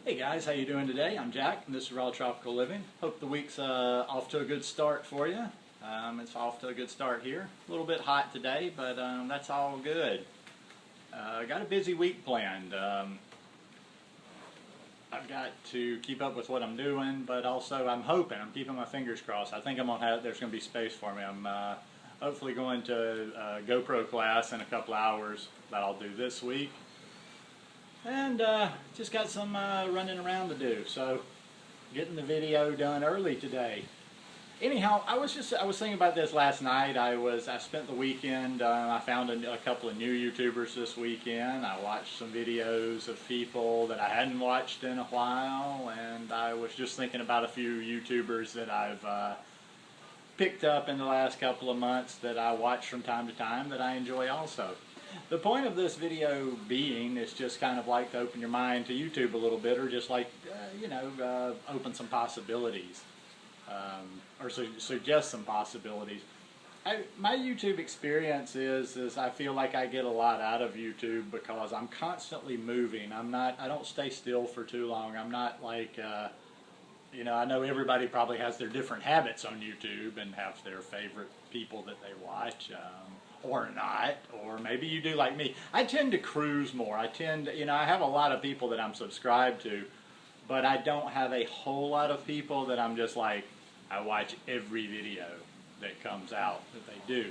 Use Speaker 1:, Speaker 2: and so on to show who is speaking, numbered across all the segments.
Speaker 1: Hey guys, how you doing today? I'm Jack, and this is Raw Tropical Living. Hope the week's off to a good start for you. It's off to a good start here. A little bit hot today, but that's all good. Got a busy week planned. I've got to keep up with what I'm doing, but also I'm keeping my fingers crossed. I think there's going to be space for me. I'm hopefully going to a GoPro class in a couple hours that I'll do this week. And just got some running around to do, so getting the video done early today. Anyhow, I was thinking about this last night. I spent the weekend. I found a couple of new YouTubers this weekend. I watched some videos of people that I hadn't watched in a while, and I was just thinking about a few YouTubers that I've picked up in the last couple of months that I watch from time to time that I enjoy also. The point of this video being is just kind of like to open your mind to YouTube a little bit, or just like, open some possibilities, or suggest some possibilities. My YouTube experience is I feel like I get a lot out of YouTube because I'm constantly moving. I don't stay still for too long. I'm not like, I know everybody probably has their different habits on YouTube and have their favorite people that they watch. Or not, or maybe you do like me. I tend to cruise more. I have a lot of people that I'm subscribed to, but I don't have a whole lot of people that I'm just like, I watch every video that comes out that they do.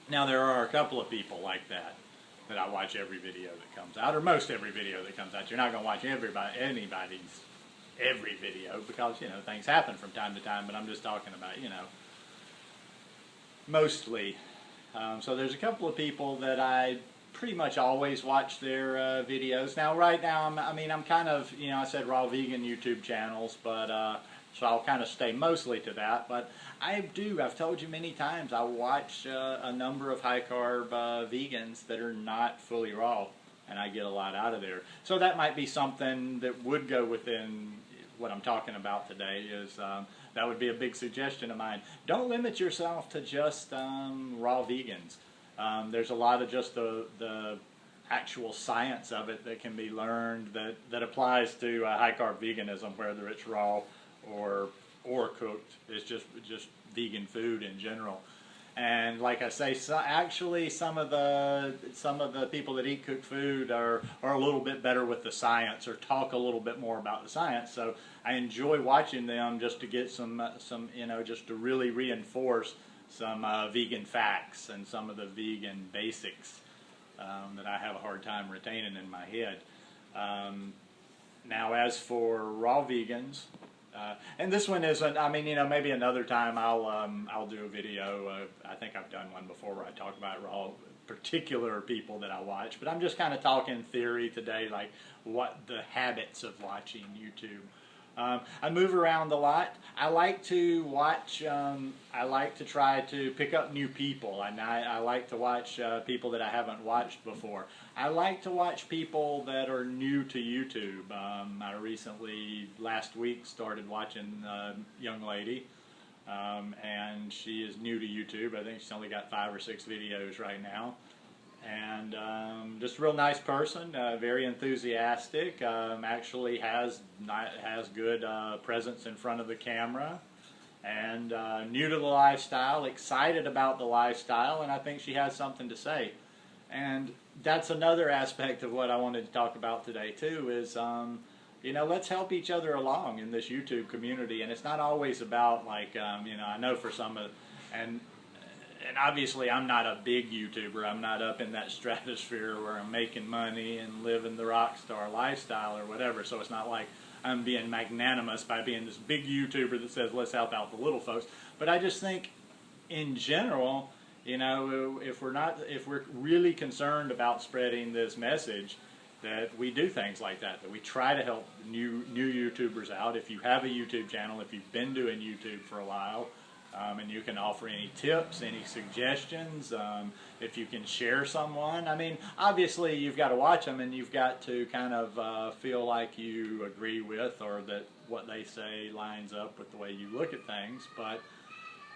Speaker 1: Now there are a couple of people like that I watch every video that comes out, or most every video that comes out. You're not going to watch anybody's every video because, things happen from time to time, but I'm just talking about, mostly. So there's a couple of people that I pretty much always watch their videos. Now right now, I'm kind of, I said raw vegan YouTube channels, but so I'll kind of stay mostly to that. But I've told you many times, I watch a number of high carb vegans that are not fully raw, and I get a lot out of there. So that might be something that would go within what I'm talking about today. Is that would be a big suggestion of mine. Don't limit yourself to just raw vegans. There's a lot of just the actual science of it that can be learned that applies to high carb veganism, whether it's raw or cooked. It's just vegan food in general. And like I say, actually some of the people that eat cooked food are a little bit better with the science, or talk a little bit more about the science. So I enjoy watching them just to get some just to really reinforce some vegan facts and some of the vegan basics that I have a hard time retaining in my head. Now as for raw vegans, and this one isn't, maybe another time I'll do a video. I think I've done one before where I talk about raw particular people that I watch, but I'm just kind of talking theory today, like what the habits of watching YouTube. I move around a lot. I like to watch, I like to try to pick up new people, and I like to watch people that I haven't watched before. I like to watch people that are new to YouTube. I recently, last week, started watching a young lady, and she is new to YouTube. I think she's only got 5 or 6 videos right now. And just a real nice person, very enthusiastic, actually has good presence in front of the camera, and new to the lifestyle, excited about the lifestyle, and I think she has something to say. And that's another aspect of what I wanted to talk about today too, is let's help each other along in this YouTube community. And it's not always about like, I know for some of, and obviously I'm not a big YouTuber. I'm not up in that stratosphere where I'm making money and living the rock star lifestyle or whatever. So it's not like I'm being magnanimous by being this big YouTuber that says let's help out the little folks. But I just think in general, if we're really concerned about spreading this message, that we do things like that we try to help new YouTubers out. If you have a YouTube channel, if you've been doing YouTube for a while, and you can offer any tips, any suggestions, if you can share someone. Obviously you've got to watch them, and you've got to kind of feel like you agree with, or that what they say lines up with the way you look at things. But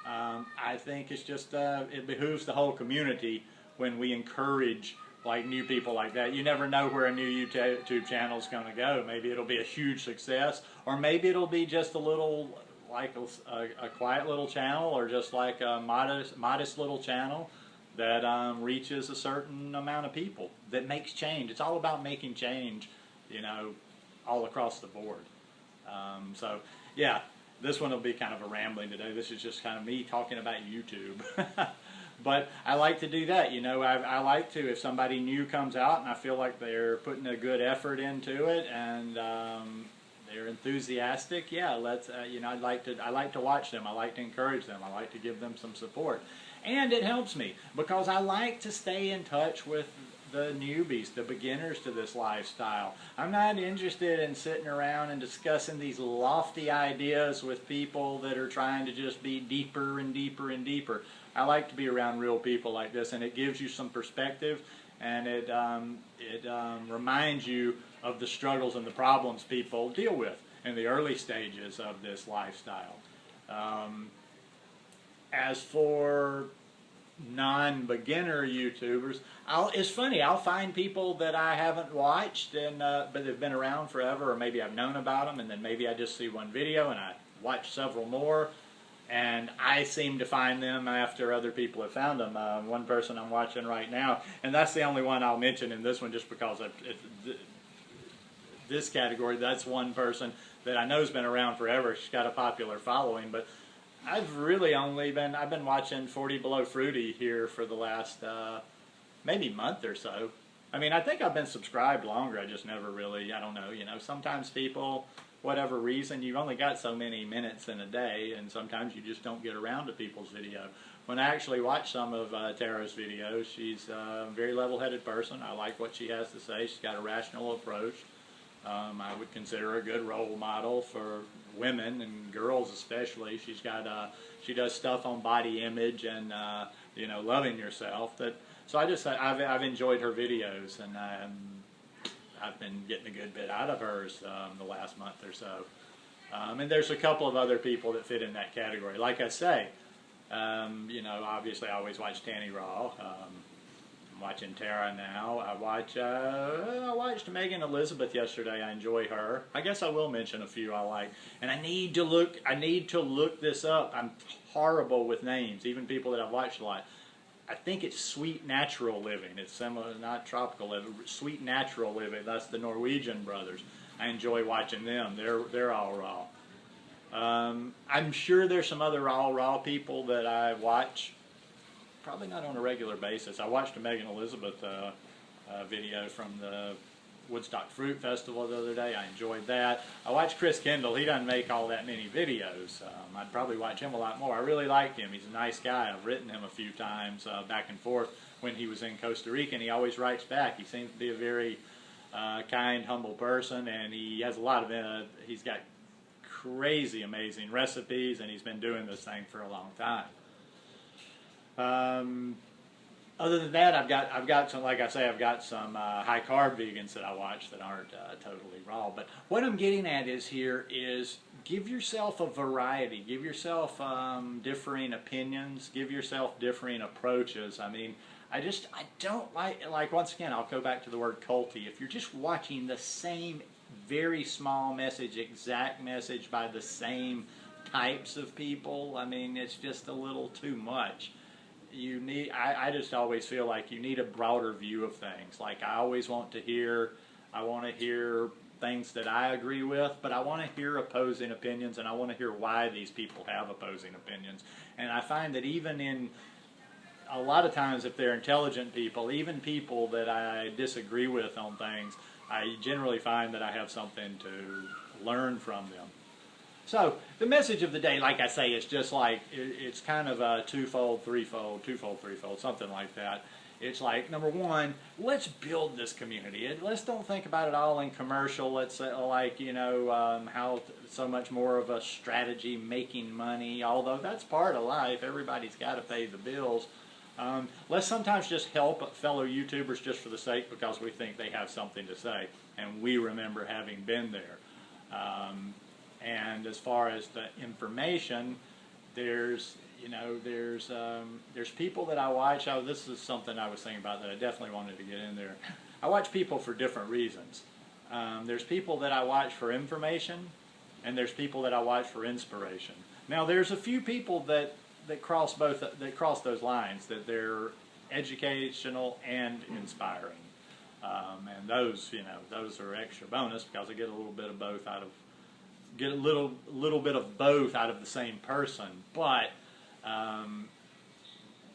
Speaker 1: I think it's just, it behooves the whole community when we encourage like new people like that. You never know where a new YouTube channel is going to go. Maybe it'll be a huge success, or maybe it'll be just a little, like a quiet little channel, or just like a modest little channel that reaches a certain amount of people, that makes change. It's all about making change, you know, all across the board. So yeah, this one will be kind of a rambling today. This is just kind of me talking about YouTube. But I like to do that, you know. I like to, if somebody new comes out and I feel like they're putting a good effort into it and they're enthusiastic, yeah, let's, you know, I like to watch them. I like to encourage them. I like to give them some support. And it helps me because I like to stay in touch with the newbies, the beginners to this lifestyle. I'm not interested in sitting around and discussing these lofty ideas with people that are trying to just be deeper and deeper and deeper. I like to be around real people like this, and it gives you some perspective, and it reminds you of the struggles and the problems people deal with in the early stages of this lifestyle. As for non-beginner YouTubers, it's funny, I'll find people that I haven't watched and but they've been around forever, or maybe I've known about them, and then maybe I just see one video and I watch several more, and I seem to find them after other people have found them. One person I'm watching right now, and that's the only one I'll mention in this one just because this category, that's one person that I know has been around forever. She's got a popular following, but I've been watching 40 Below Fruity here for the last maybe month or so. I mean, I think I've been subscribed longer. I just never really, I don't know, you know, sometimes people, whatever reason, you've only got so many minutes in a day, and sometimes you just don't get around to people's video. When I actually watch some of Tara's videos, she's a very level-headed person. I like what she has to say. She's got a rational approach. I would consider her a good role model for women and girls especially. She does stuff on body image and you know, loving yourself. So I've enjoyed her videos, and I've been getting a good bit out of hers the last month or so. And there's a couple of other people that fit in that category. Like I say, you know, obviously I always watch Tanny Raw. I'm watching Tara now. I watched Megan Elizabeth yesterday. I enjoy her. I guess I will mention a few I like. And I need to look this up. I'm horrible with names, even people that I've watched a lot. I think it's Sweet Natural Living. It's similar, not Tropical Living. Sweet Natural Living. That's the Norwegian brothers. I enjoy watching them. They're all raw. I'm sure there's some other all raw people that I watch. Probably not on a regular basis. I watched a Megan Elizabeth video from the Woodstock Fruit Festival the other day. I enjoyed that. I watched Chris Kendall. He doesn't make all that many videos. I'd probably watch him a lot more. I really like him. He's a nice guy. I've written him a few times back and forth when he was in Costa Rica, and he always writes back. He seems to be a very kind, humble person, and he has a lot of he's got crazy amazing recipes, and he's been doing this thing for a long time. Other than that, I've got some, like I say, I've got some high carb vegans that I watch that aren't totally raw. But what I'm getting at is give yourself a variety, give yourself differing opinions, give yourself differing approaches. I mean, I don't like once again, I'll go back to the word culty. If you're just watching the same very small message, exact message by the same types of people, I mean, it's just a little too much. I just always feel like you need a broader view of things. Like I always want to hear things that I agree with, but I want to hear opposing opinions, and I want to hear why these people have opposing opinions. And I find that even in a lot of times, if they're intelligent people, even people that I disagree with on things, I generally find that I have something to learn from them. So the message of the day, like I say, is just like, it's kind of a twofold, threefold, something like that. It's like, number one, let's build this community. Let's don't think about it all in commercial. Let's like, you know, how so much more of a strategy, making money, although that's part of life. Everybody's got to pay the bills. Let's sometimes just help fellow YouTubers just for the sake because we think they have something to say, and we remember having been there. And as far as the information, there's, you know, there's people that I watch. Oh, this is something I was thinking about that I definitely wanted to get in there. I watch people for different reasons. There's people that I watch for information, and there's people that I watch for inspiration. Now, there's a few people that cross those lines, that they're educational and inspiring, and those, you know, those are extra bonus because I get a little bit of both out of bit of both out of the same person. But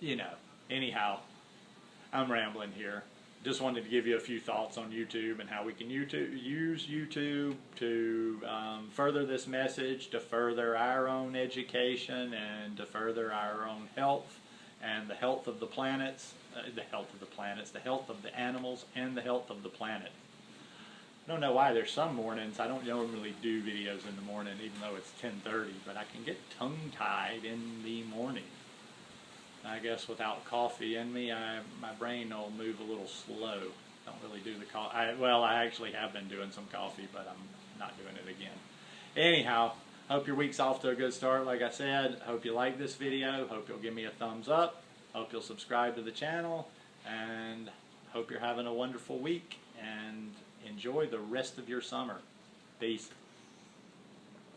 Speaker 1: you know, anyhow, I'm rambling here. Just wanted to give you a few thoughts on YouTube and how we can use YouTube to further this message, to further our own education, and to further our own health and the health of the planets, the health of the animals, and the health of the planet. I don't know why there's some mornings, I don't normally do videos in the morning even though it's 10:30, but I can get tongue-tied in the morning. I guess without coffee in me, my brain will move a little slow. Don't really do the coffee. Well, I actually have been doing some coffee, but I'm not doing it again. Anyhow, hope your week's off to a good start. Like I said, hope you like this video. Hope you'll give me a thumbs up. Hope you'll subscribe to the channel. And hope you're having a wonderful week. And enjoy the rest of your summer. Peace.